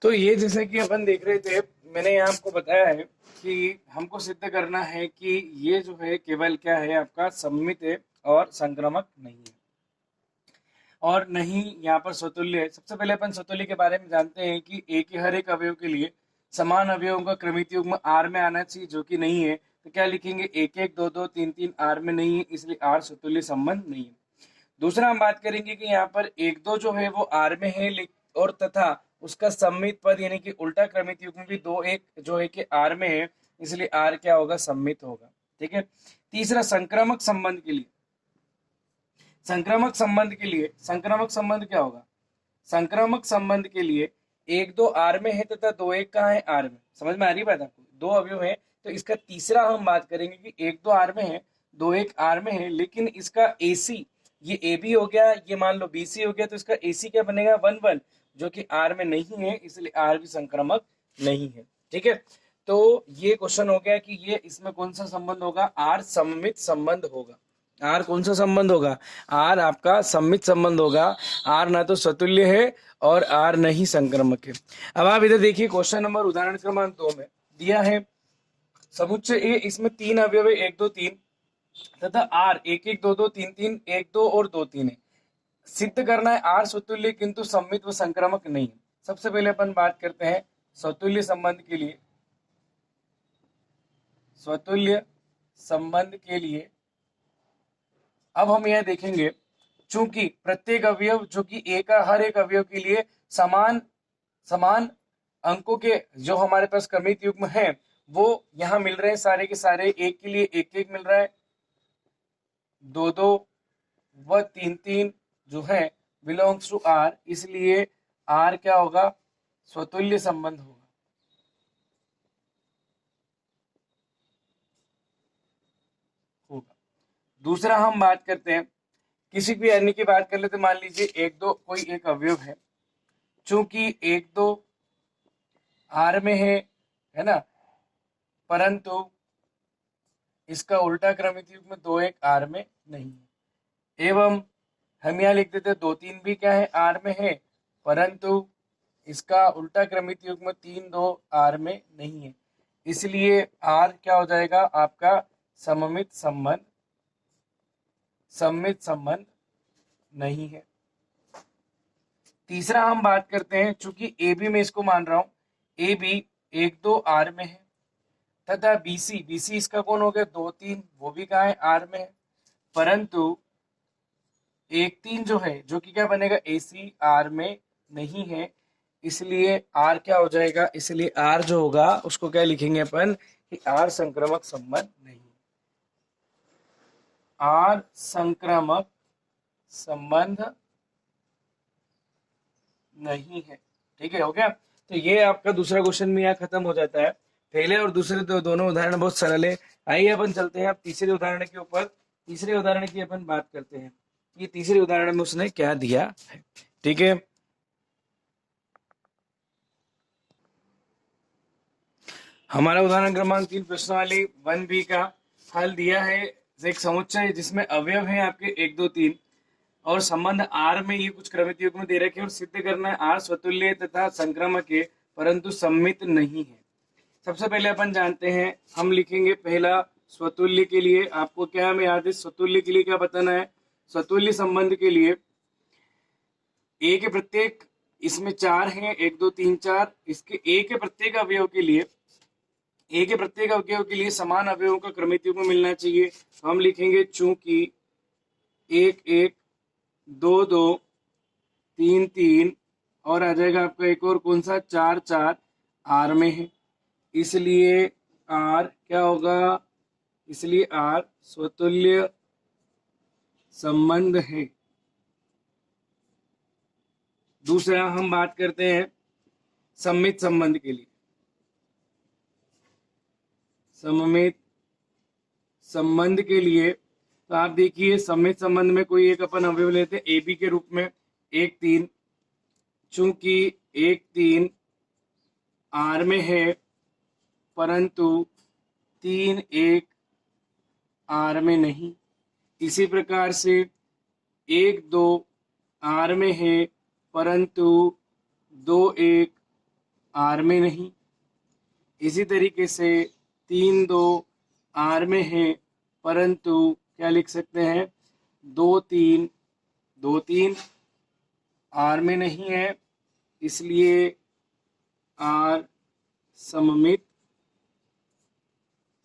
तो ये जैसे कि अपन देख रहे थे, मैंने यहाँ आपको बताया है कि हमको सिद्ध करना है कि ये जो है केवल क्या है, आपका सममित है और संक्रामक नहीं है, और नहीं यहाँ पर स्वतुल्य है। सबसे पहले अपन स्वतुल्य के बारे में जानते हैं कि एक ही हर एक अवयव के लिए समान अवयवों का क्रमित युग्म आर में आना चाहिए, जो कि नहीं है। तो क्या लिखेंगे, एक एक दो दो तीन तीन आर में नहीं है, इसलिए आर स्वतुल्य संबंध नहीं है। दूसरा हम बात करेंगे कि यहाँ पर एक दो जो है वो आर में है, और तथा उसका सम्मित पद यानी कि उल्टा क्रमित युग्म भी दो एक जो है कि आर में है, इसलिए आर क्या होगा, सम्मित होगा। ठीक है। तीसरा, संक्रामक संबंध के लिए, संक्रामक संबंध के लिए संक्रामक संबंध क्या होगा, संक्रामक संबंध के लिए एक दो आर में है तथा दो एक कहाँ है, आर में। समझ में आ रही बात आपको, दो अवयव है तो इसका तीसरा हम बात करेंगे कि एक दो आर में है, दो एक आर में है, लेकिन इसका एसी, ये ए बी हो गया, ये मान लो बी सी हो गया, तो इसका एसी क्या बनेगा, वन वन, जो कि आर में नहीं है, इसलिए आर भी संक्रामक नहीं है। ठीक है। तो ये क्वेश्चन हो गया कि ये इसमें कौन सा संबंध होगा, आर सम्मित संबंध होगा। आर कौन सा संबंध होगा, आर आपका सम्मित संबंध होगा। आर ना तो स्वतुल्य है और आर नहीं संक्रामक है। अब आप इधर देखिए, क्वेश्चन नंबर उदाहरण क्रमांक 2 में दिया है समुच्चय ए, इसमें तीन अवयव है, एक दो तीन, तथा आर एक एक दो दो तीन तीन, एक दो और दो तीन है। सिद्ध करना है आर स्वतुल्य किंतु सम्मित व संक्रामक नहीं है। सबसे पहले अपन बात करते हैं स्वतुल्य संबंध के लिए। स्वतुल्य संबंध के लिए अब हम यह देखेंगे, चूंकि प्रत्येक अवयव जो कि ए का हर एक अवयव के लिए समान समान अंकों के जो हमारे पास क्रमित युग्म है वो यहाँ मिल रहे हैं, सारे के सारे एक के लिए एक एक मिल रहा है, दो दो व तीन तीन जो है बिलोंग्स टू आर, इसलिए आर क्या होगा, स्वतुल्य संबंध होगा। दूसरा हम बात करते हैं, किसी भी अन्य की बात कर लेते, मान लीजिए एक दो कोई एक अवयव है, चूंकि एक दो आर में है ना, परंतु इसका उल्टा क्रमित युग्म दो एक आर में नहीं है। एवं हम यहाँ लिख देते दो तीन भी क्या है, आर में है, परंतु इसका उल्टा क्रमित युग्म तीन दो आर में नहीं है, इसलिए आर क्या हो जाएगा आपका, सममित संबंध, सम्मित संबंध नहीं है। तीसरा हम बात करते हैं, चूंकि ए बी में इसको मान रहा हूं, ए बी एक दो आर में है, तथा बीसी, बीसी इसका कौन हो गया, दो तीन, वो भी कहा है, आर में है, परंतु एक तीन जो है जो कि क्या बनेगा, एसी आर में नहीं है, इसलिए आर क्या हो जाएगा, इसलिए आर जो होगा उसको क्या लिखेंगे अपन कि आर संक्रामक संबंध नहीं, आर संक्रामक संबंध नहीं है। ठीक है, हो गया। तो ये आपका दूसरा क्वेश्चन भी यहाँ खत्म हो जाता है। पहले और दूसरे दोनों उदाहरण बहुत सरल है। आइए अपन चलते हैं अब तीसरे उदाहरण के ऊपर। तीसरे उदाहरण की अपन बात करते हैं, ये तीसरे उदाहरण में उसने क्या दिया है। ठीक है, हमारा उदाहरण क्रमांक 3 प्रश्नावली 1B का हल दिया है। एक समुच्चय जिसमें अवयव है आपके एक दो तीन, और संबंध आर में ये कुछ क्रमित युग्म दे रखे, और सिद्ध करना है आर स्वतुल्य तथा संक्रामक है परंतु सम्मित नहीं है। सबसे पहले अपन जानते हैं, हम लिखेंगे पहला स्वतुल्य के लिए, आपको क्या हमें याद है, स्वतुल्य के लिए क्या बताना है, स्वतुल्य संबंध के लिए ए के प्रत्येक, इसमें चार हैं, एक दो तीन चार, इसके ए के प्रत्येक अवयव के लिए, ए के प्रत्येक अवयव के लिए समान अवयवों का क्रमित युग्म मिलना चाहिए। हम लिखेंगे चूंकि एक एक दो दो तीन तीन, और आ जाएगा आपका एक और कौन सा, चार चार, आर में है, इसलिए आर क्या होगा, इसलिए आर स्वतुल्य संबंध है। दूसरा हम बात करते हैं सम्मित संबंध के लिए। सम्मित संबंध के लिए तो आप देखिए, सम्मित संबंध में कोई एक अपन अवयव लेते हैं ए बी के रूप में, एक तीन, चूंकि एक तीन आर में है परंतु तीन एक आर में नहीं, इसी प्रकार से एक दो आर में है परंतु दो एक आर में नहीं। इसी तरीके से 3 2 आर में है, परंतु क्या लिख सकते हैं, 2 3 आर में नहीं है, इसलिए आर सममित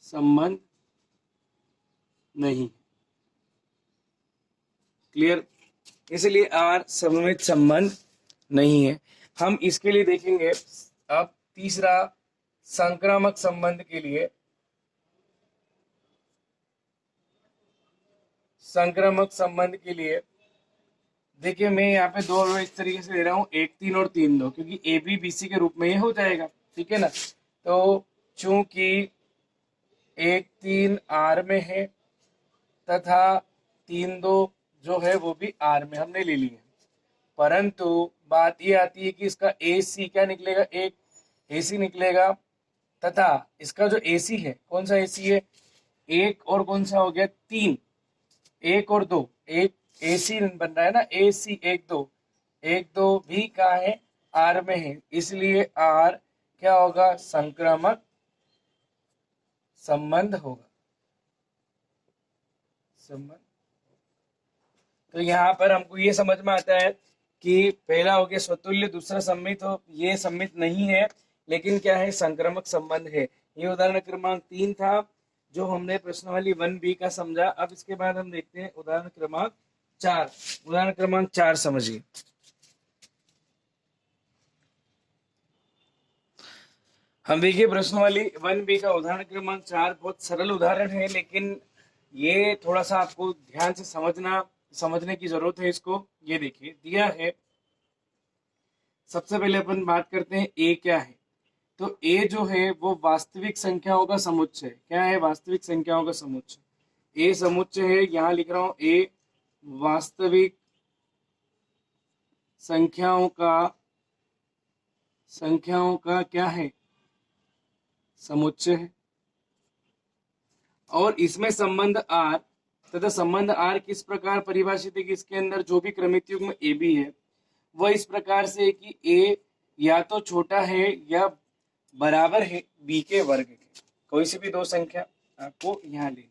संबंध नहीं। क्लियर? इसलिए आर सममित संबंध नहीं है। हम इसके लिए देखेंगे अब तीसरा संक्रामक संबंध के लिए। संक्रामक संबंध के लिए देखिए, मैं यहाँ पे दो इस तरीके से ले रहा हूँ, 1 3 और 3 2, क्योंकि ए बी बी सी के रूप में ये हो जाएगा। ठीक है ना? तो चूंकि 1 3 आर में है तथा 3 2 जो है वो भी आर में हमने ले लिया, परंतु बात ये आती है कि इसका ए सी क्या निकलेगा, एक ए सी निकलेगा, तथा इसका जो ए सी है, कौन सा ए सी है, एक और कौन सा हो गया, 3, 1 और 2, एक ए सी बन रहा है ना, ए सी 1 2, 1 2 भी कहाँ है, आर में है, इसलिए आर क्या होगा, संक्रामक संबंध होगा। संबंध, तो यहाँ पर हमको ये समझ में आता है कि पहला हो गया स्वतुल्य, दूसरा सम्मित हो, ये सम्मित नहीं है लेकिन क्या है, संक्रामक संबंध है। ये उदाहरण क्रमांक 3 था जो हमने प्रश्नावली 1B का समझा। अब इसके बाद हम देखते हैं उदाहरण क्रमांक 4। उदाहरण क्रमांक 4 समझिए। हम देखिए प्रश्नावली 1B का उदाहरण क्रमांक 4 बहुत सरल उदाहरण है, लेकिन ये थोड़ा सा आपको ध्यान से समझने की जरूरत है इसको। ये देखिए दिया है, सबसे पहले अपन बात करते हैं ए क्या है। तो ए जो है वो वास्तविक संख्याओं का समुच्चय। क्या है, वास्तविक संख्याओं का समुच्चय। ए समुच्चय है, यहां लिख रहा हूं, ए वास्तविक संख्याओं का क्या है, समुच्चय है। और इसमें संबंध आर तथा संबंध आर किस प्रकार परिभाषित है कि इसके अंदर जो भी क्रमिक युग्म ए बी है वह इस प्रकार से है कि ए या तो छोटा है या बराबर है बी के वर्ग के। कोई सी भी दो संख्या आपको यहाँ लेनी।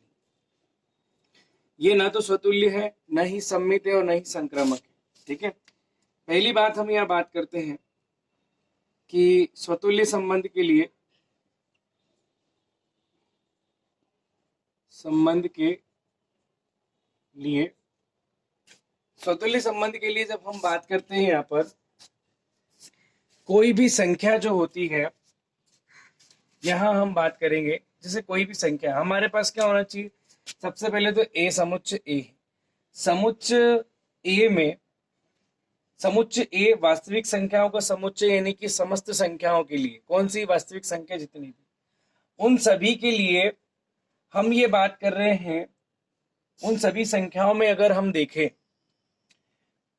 ये ना तो स्वतुल्य है, न ही सम्मित है और न ही संक्रामक है। ठीक है, पहली बात हम यहाँ बात करते हैं कि स्वतुल्य संबंध के लिए स्वतुल्य संबंध के लिए जब हम बात करते हैं, यहाँ पर कोई भी संख्या जो होती है, यहां हम बात करेंगे जैसे कोई भी संख्या, हमारे पास क्या होना चाहिए, सबसे पहले तो ए समुच्चय ए। समुच्चय ए में, समुच्चय ए वास्तविक संख्याओं का समुच्चय, यानी कि समस्त संख्याओं के लिए, कौन सी वास्तविक संख्या जितनी भी, उन सभी के लिए हम ये बात कर रहे हैं। उन सभी संख्याओं में अगर हम देखें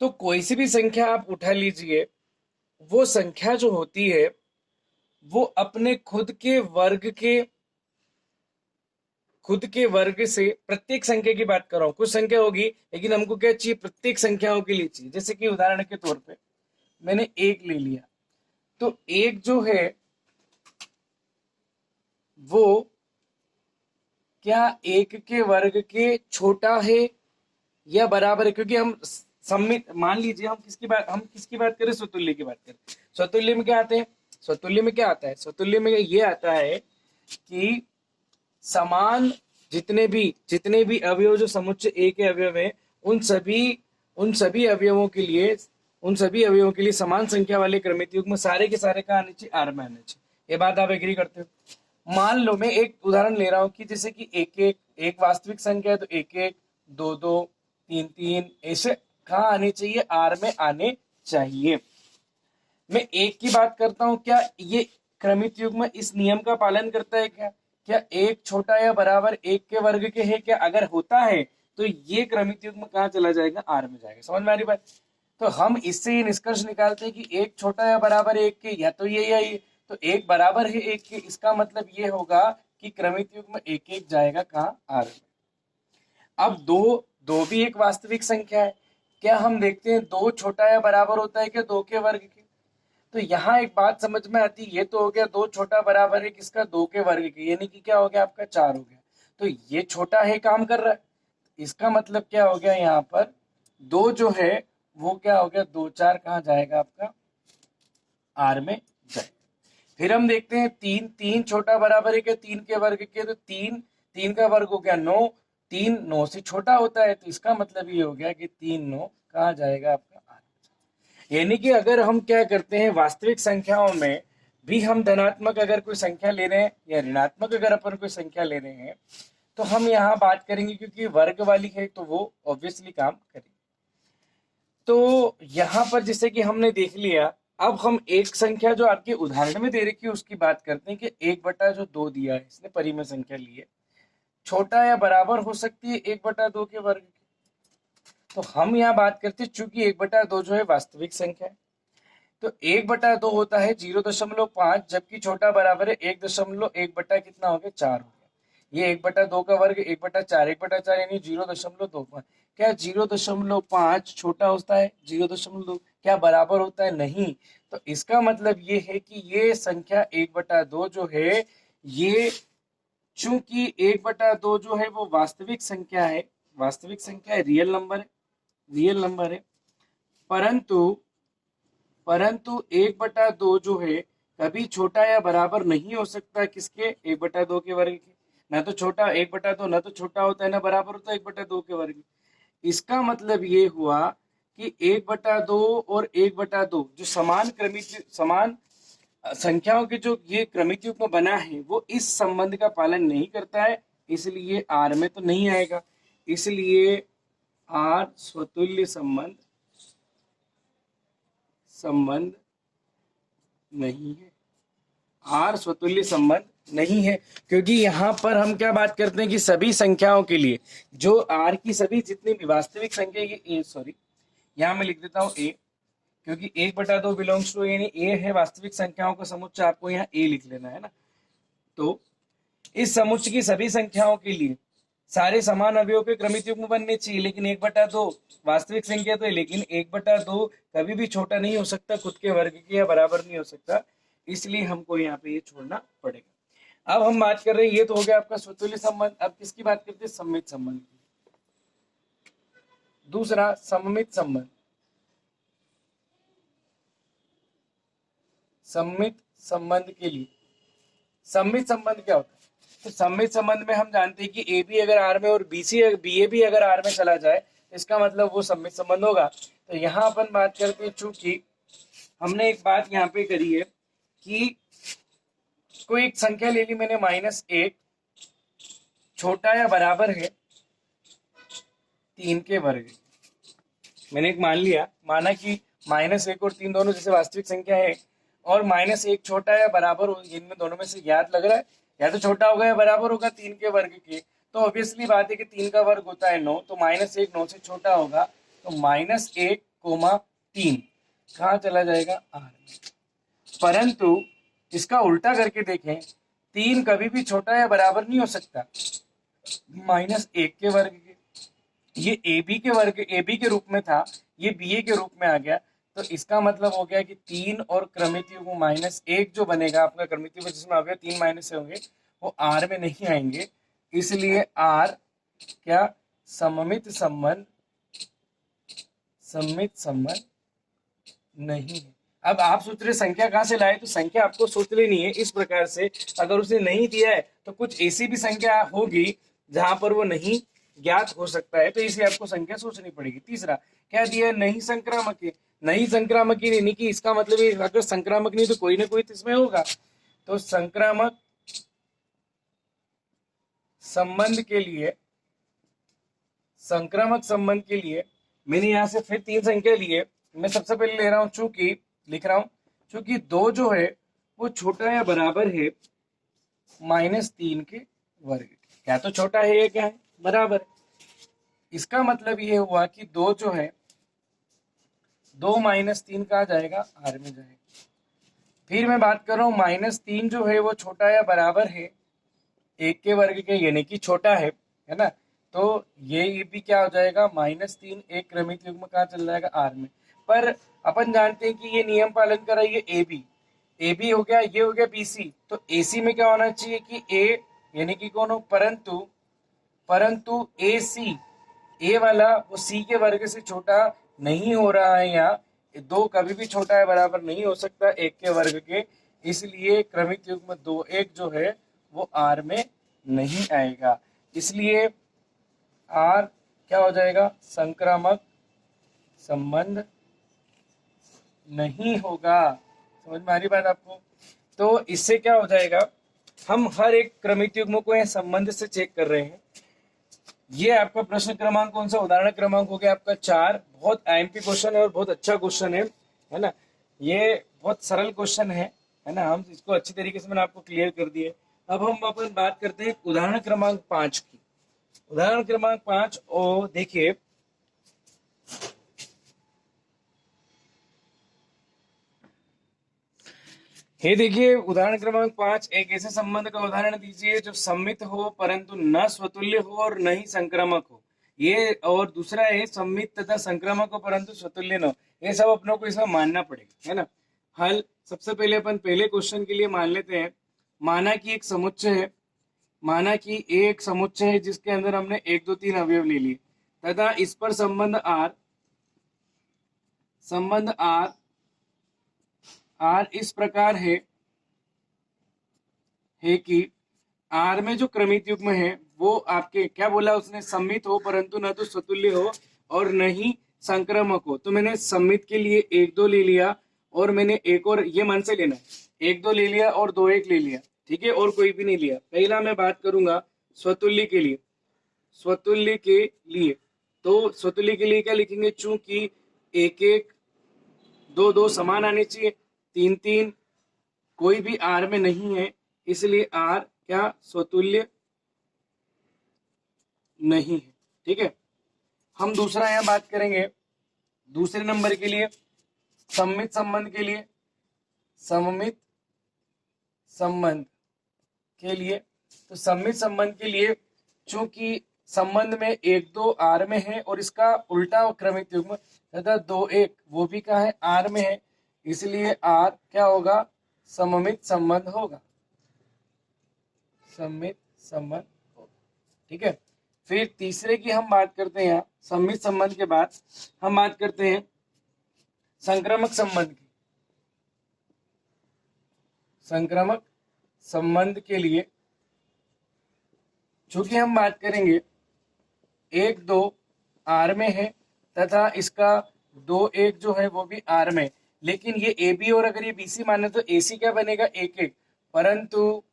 तो कोई सी भी संख्या आप उठा लीजिए, वो संख्या जो होती है वो अपने खुद के वर्ग से, प्रत्येक संख्या की बात कर रहा हूं, कुछ संख्या होगी लेकिन हमको क्या चाहिए, प्रत्येक संख्याओं के लिए चाहिए। जैसे कि उदाहरण के तौर पे मैंने 1 ले लिया, तो 1 जो है वो क्या 1 के वर्ग के छोटा है या बराबर है, क्योंकि हम सम्मित, मान लीजिए हम किसकी बात करें, स्वतुल्य की बात करें। स्वतुल्य में क्या आता है, स्वतुल्य में क्या आता है, स्वतुल्य में ये आता है कि समान जितने भी अवयव जो समुच्चय ए के अवयव है, उन सभी अवयवों के लिए समान संख्या वाले क्रमिक युग्म सारे के सारे का आने चाहिए, आर में आने चाहिए। ये बात आप एग्री करते हो? मान लो मैं एक उदाहरण ले रहा हूं कि जैसे कि 1 वास्तविक संख्या है, तो 1 1 2 2 3 3 ऐसे कहाँ आने चाहिए, आर में आने चाहिए। मैं 1 की बात करता हूं, क्या ये क्रमिक युग्म इस नियम का पालन करता है क्या 1 छोटा या बराबर 1 के वर्ग के है क्या? अगर होता है तो ये क्रमिक युग्म कहाँ चला जाएगा, आर में जाएगा। समझ में आ रही बात? तो हम इससे ये निष्कर्ष निकालते हैं कि 1 छोटा या बराबर 1 के, या तो ये या ये, तो 1 बराबर है 1 के, इसका मतलब ये होगा कि क्रमिक युग्म 1 1 जाएगा कहाँ, आर में। अब 2 भी एक वास्तविक संख्या है, क्या हम देखते हैं 2 छोटा या बराबर होता है क्या 2 के वर्ग के? तो यहाँ एक बात समझ में आती है, ये तो हो गया 2 छोटा बराबर है किसका, 2 के वर्ग के, यानी कि क्या हो गया आपका 4 हो गया। तो ये छोटा है काम कर रहा है, इसका मतलब क्या हो गया यहाँ पर 2 जो है वो क्या हो गया, 2 4 कहाँ जाएगा आपका, आर में जाएगा। फिर हम देखते हैं 3, 3 छोटा बराबर है क्या 3 के वर्ग के, तो 3, 3 का वर्ग हो गया 9, 3 9 से छोटा होता है, तो इसका मतलब ये हो गया कि 3 9 कहाँ जाएगा आपका, आर। यानी कि अगर हम क्या करते हैं वास्तविक संख्याओं में भी हम धनात्मक अगर कोई संख्या ले रहे हैं या ऋणात्मक अगर अपन कोई संख्या ले रहे हैं तो हम यहाँ बात करेंगे, क्योंकि वर्ग वाली है तो वो ऑब्वियसली काम करेगी। तो यहाँ पर जैसे कि हमने देख लिया, अब हम एक संख्या जो आपके उदाहरण में दे रखी है उसकी बात करते हैं कि 1/2 दिया है, इसने परिमेय संख्या ली है, छोटा या बराबर हो सकती है 1/2 के वर्ग की। तो हम यहाँ बात करते हैं चूंकि 1/2 जो है वास्तविक संख्या है, तो 1/2 होता है 0.5, जबकि छोटा बराबर है 1.1 बटा कितना हो गया 4 हो गया। ये 1/2 का वर्ग 1/4, 1/4 यानी 0.25। क्या 0.5 छोटा होता है 0.2, क्या बराबर होता है, नहीं। तो इसका मतलब ये है कि ये संख्या 1/2 जो है, ये चूंकि 1/2 जो है वो वास्तविक संख्या है, वास्तविक संख्या है, रियल नंबर है, रियल नंबर है, परंतु 1/2 जो है कभी छोटा या बराबर नहीं हो सकता किसके, 1/2 के वर्ग के। ना तो छोटा 1/2 ना तो छोटा होता है ना बराबर होता है 1/2 के वर्ग। इसका मतलब ये हुआ कि 1/2 और 1/2 जो समान क्रमित समान संख्याओं के जो ये क्रमिक युग्म बना है वो इस संबंध का पालन नहीं करता है, इसलिए आर में तो नहीं आएगा। इसलिए आर स्वतुल्य संबंध नहीं है, आर स्वतुल्य संबंध नहीं है, क्योंकि यहाँ पर हम क्या बात करते हैं कि सभी संख्याओं के लिए जो आर की सभी जितनी भी वास्तविक संख्या, ये ए सॉरी यहाँ मैं लिख देता हूँ ए, क्योंकि 1/2 बिलोंग्स टू यानी ए है वास्तविक संख्याओं का समुच्चय, आपको यहाँ ए लिख लेना है ना। तो इस समुच्चय की सभी संख्याओं के लिए सारे समान अवयवों के क्रमिक युग्म बनने चाहिए, लेकिन 1/2 वास्तविक संख्या तो है, लेकिन 1/2 कभी भी छोटा नहीं हो सकता खुद के वर्ग के या बराबर नहीं हो सकता, इसलिए हमको यहाँ पे ये छोड़ना पड़ेगा। अब हम बात कर रहे हैं, ये तो हो गया आपका स्वतुल्य संबंध। अब किसकी बात करते हैं, सममित संबंध। दूसरा सममित संबंध। सममित संबंध के लिए, सममित संबंध क्या होता है, तो सममित संबंध में हम जानते हैं कि ए बी अगर आर में और बी ए भी अगर आर में चला जाए, इसका मतलब वो सममित संबंध होगा। तो यहाँ अपन बात करते हैं, चूंकि हमने एक बात यहाँ पे करी है कि कोई एक संख्या ले ली मैंने -1, छोटा या बराबर है 3 के वर्ग। मैंने एक मान लिया, माना कि -1 और 3 दोनों जैसे वास्तविक संख्या है, और -1 छोटा या बराबर हो, इनमें दोनों में से याद लग रहा है या तो छोटा होगा या बराबर होगा 3 के वर्ग के। तो ऑब्वियसली बात है कि 3 का वर्ग होता है 9, तो -1 9 से छोटा होगा, तो -1, 3 कहाँ चला जाएगा, आर में। परंतु इसका उल्टा करके देखें, 3 कभी भी छोटा या बराबर नहीं हो सकता -1 के वर्ग के। ये ए बी के वर्ग, ए बी के रूप में था, ये बी ए के रूप में आ गया, तो इसका मतलब हो गया कि 3 और क्रमित युग्म -1 जो बनेगा आपका क्रमित युग्म, जिसमें अवयव 3 माइनस से होंगे, वो आर में नहीं आएंगे, इसलिए आर क्या सममित संबंध नहीं है। अब आप सोच रहे संख्या कहाँ से लाए, तो संख्या आपको सोच लेनी है इस प्रकार से, अगर उसने नहीं दिया है तो कुछ ऐसी भी संख्या होगी जहां पर वो नहीं ज्ञात हो सकता है, तो इसे आपको संख्या सोचनी पड़ेगी। तीसरा क्या दिया, नहीं संक्रामक है, नहीं संक्रामक यानी कि इसका मतलब है अगर संक्रामक नहीं तो कोई ना कोई इसमें होगा। तो संक्रामक संबंध के लिए, संक्रामक संबंध के लिए मैंने यहां से फिर 3 संख्या ली है। मैं सबसे पहले ले रहा हूं, चूंकि लिख रहा हूं चूंकि 2 जो है वो छोटा या बराबर है -3 के वर्ग। क्या तो छोटा है या क्या है, बराबर। इसका मतलब ये हुआ कि 2 जो है 2 -3 कहाँ जाएगा, आर में जाएगा। फिर मैं बात कर रहा हूँ -3 जो है वो छोटा या बराबर है 1 के वर्ग के, यानी कि छोटा है ना। तो ये भी क्या हो जाएगा, -3 एक क्रमिक युग्म कहाँ चल जाएगा, आर में। पर अपन जानते हैं कि ये नियम पालन कर रहा है, ये ए बी हो गया, ये हो गया बी सी। तो ए सी में क्या होना चाहिए कि ए यानी कि कौन हो, परंतु ए सी, ए वाला वो सी के वर्ग से छोटा नहीं हो रहा है। यहाँ दो कभी भी छोटा है बराबर नहीं हो सकता एक के वर्ग के, इसलिए क्रमिक युग्म 2 1 जो है वो आर में नहीं आएगा। इसलिए आर क्या हो जाएगा, संक्रामक संबंध नहीं होगा। समझ में आ रही बात आपको? तो इससे क्या हो जाएगा, हम हर एक क्रमिक युग्म को संबंध से चेक कर रहे हैं। ये आपका प्रश्न क्रमांक कौन सा, उदाहरण क्रमांक हो गया आपका 4। बहुत आईएमपी क्वेश्चन है और बहुत अच्छा क्वेश्चन है ना। ये बहुत सरल क्वेश्चन है ना। हम इसको अच्छी तरीके से मैंने आपको क्लियर कर दिया। अब हम अपन बात करते हैं उदाहरण क्रमांक 5 की। उदाहरण क्रमांक 5 और देखिए, हे देखिए उदाहरण क्रमांक 5, एक ऐसे संबंध का उदाहरण दीजिए जो सम्मित हो परंतु न स्वतुल्य हो और न ही संक्रामक हो। ये और दूसरा है सम्मित तथा संक्रामक हो परंतु स्वतुल्य न हो। ये सब अपनों को इसमें मानना पड़ेगा, है ना। हल सबसे पहले अपन पहले क्वेश्चन के लिए मान लेते हैं। माना कि एक समुच्चय है, माना कि एक समुच्चय है जिसके अंदर हमने 1 2 3 अवयव ले लिए तथा इस पर संबंध आर इस प्रकार है कि आर में जो क्रमिक युग्म है वो आपके क्या बोला उसने, सम्मित हो परंतु न तो स्वतुल्य हो और न ही संक्रामक हो। तो मैंने सम्मित के लिए 1 2 ले लिया और मैंने एक और, ये मन से लेना, 1 2 ले लिया और 2 1 ले लिया, ठीक है, और कोई भी नहीं लिया। पहला मैं बात करूंगा स्वतुल्य के लिए। तो स्वतुल्य के लिए क्या लिखेंगे, चूंकि 1 1 2 2 समान आने चाहिए, 3 3 कोई भी आर में नहीं है, इसलिए आर क्या स्वतुल्य नहीं है, ठीक है। हम दूसरा यहां बात करेंगे दूसरे नंबर के लिए, सम्मित संबंध के लिए। तो सम्मित संबंध के लिए चूंकि संबंध में 1 2 आर में है और इसका उल्टा क्रमिक युग्म तथा 2 1 वो भी क्या है, आर में है, इसलिए आर क्या होगा, सममित संबंध होगा, सम्मित संबंध होगा, ठीक है। फिर तीसरे की हम बात करते हैं, यहाँ सम्मित संबंध के बाद हम बात करते हैं संक्रामक संबंध की। संक्रामक संबंध के लिए चूंकि हम बात करेंगे 1 2 आर में है तथा इसका 2 1 जो है वो भी आर में, लेकिन ये ए बी और अगर ये बी सी माने तो ए सी क्या बनेगा, 1 1, परंतु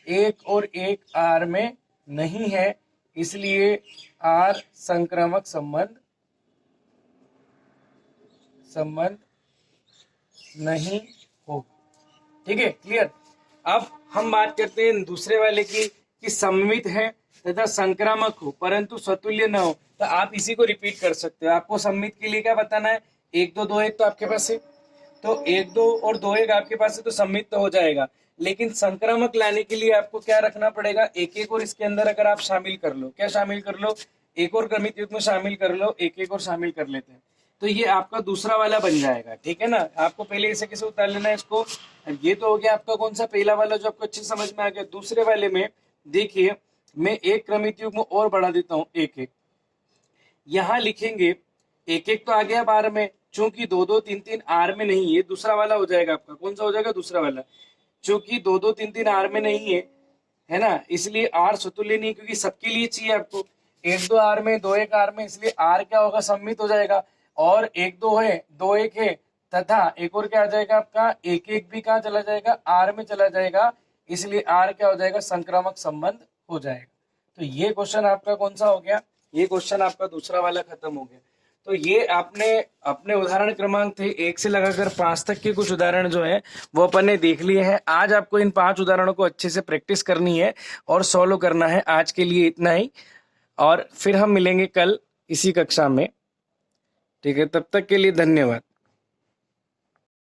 1 और 1 आर में नहीं है, इसलिए आर संक्रामक संबंध नहीं होगा, ठीक है, क्लियर। अब हम बात करते हैं दूसरे वाले की कि सम्मित है तथा संक्रामक हो परंतु स्वतुल्य न हो। तो आप इसी को रिपीट कर सकते हो। आपको सम्मित के लिए क्या बताना है, 1 2 2 1 तो आपके पास है, तो 1 2 और 2 1 आपके पास है तो सम्मित तो हो जाएगा। लेकिन संक्रामक लाने के लिए आपको क्या रखना पड़ेगा, 1 1 और इसके अंदर अगर आप शामिल कर लो, क्या शामिल कर लो, एक और क्रमिक युग्म शामिल कर लो, 1 1 और शामिल कर लेते हैं, तो ये आपका दूसरा वाला बन जाएगा, ठीक है ना। आपको पहले इसे कैसे उतार लेना है इसको, ये तो हो गया आपका कौन सा, पहला वाला जो आपको अच्छे समझ में आ गया। दूसरे वाले में देखिए मैं एक क्रमिक युग्म और बढ़ा देता हूं, 1 1 यहां लिखेंगे, 1 1 तो आ गया बार में, चूंकि 2 2 3 3 आर में नहीं है, दूसरा वाला हो जाएगा आपका, कौन सा हो जाएगा, दूसरा वाला। चूंकि 2 2 3 3 आर में नहीं है ना, इसलिए आर स्वतुल्य नहीं, क्योंकि सबके लिए चाहिए आपको, 1 2 आर में 2 1 आर में, इसलिए आर क्या होगा, सम्मित हो जाएगा। और 1 2 है, 2 1 है तथा एक और क्या आ जाएगा आपका, 1 1 भी कहाँ चला जाएगा, आर में चला जाएगा, इसलिए आर क्या हो जाएगा, संक्रामक संबंध हो जाएगा। तो ये क्वेश्चन आपका कौन सा हो गया, ये क्वेश्चन आपका दूसरा वाला खत्म हो गया। तो ये आपने अपने उदाहरण क्रमांक थे 1 से लगाकर 5 तक के कुछ उदाहरण जो है वो अपन ने देख लिए हैं। आज आपको इन 5 उदाहरणों को अच्छे से प्रैक्टिस करनी है और सॉल्व करना है। आज के लिए इतना ही, और फिर हम मिलेंगे कल इसी कक्षा में, ठीक है। तब तक के लिए धन्यवाद।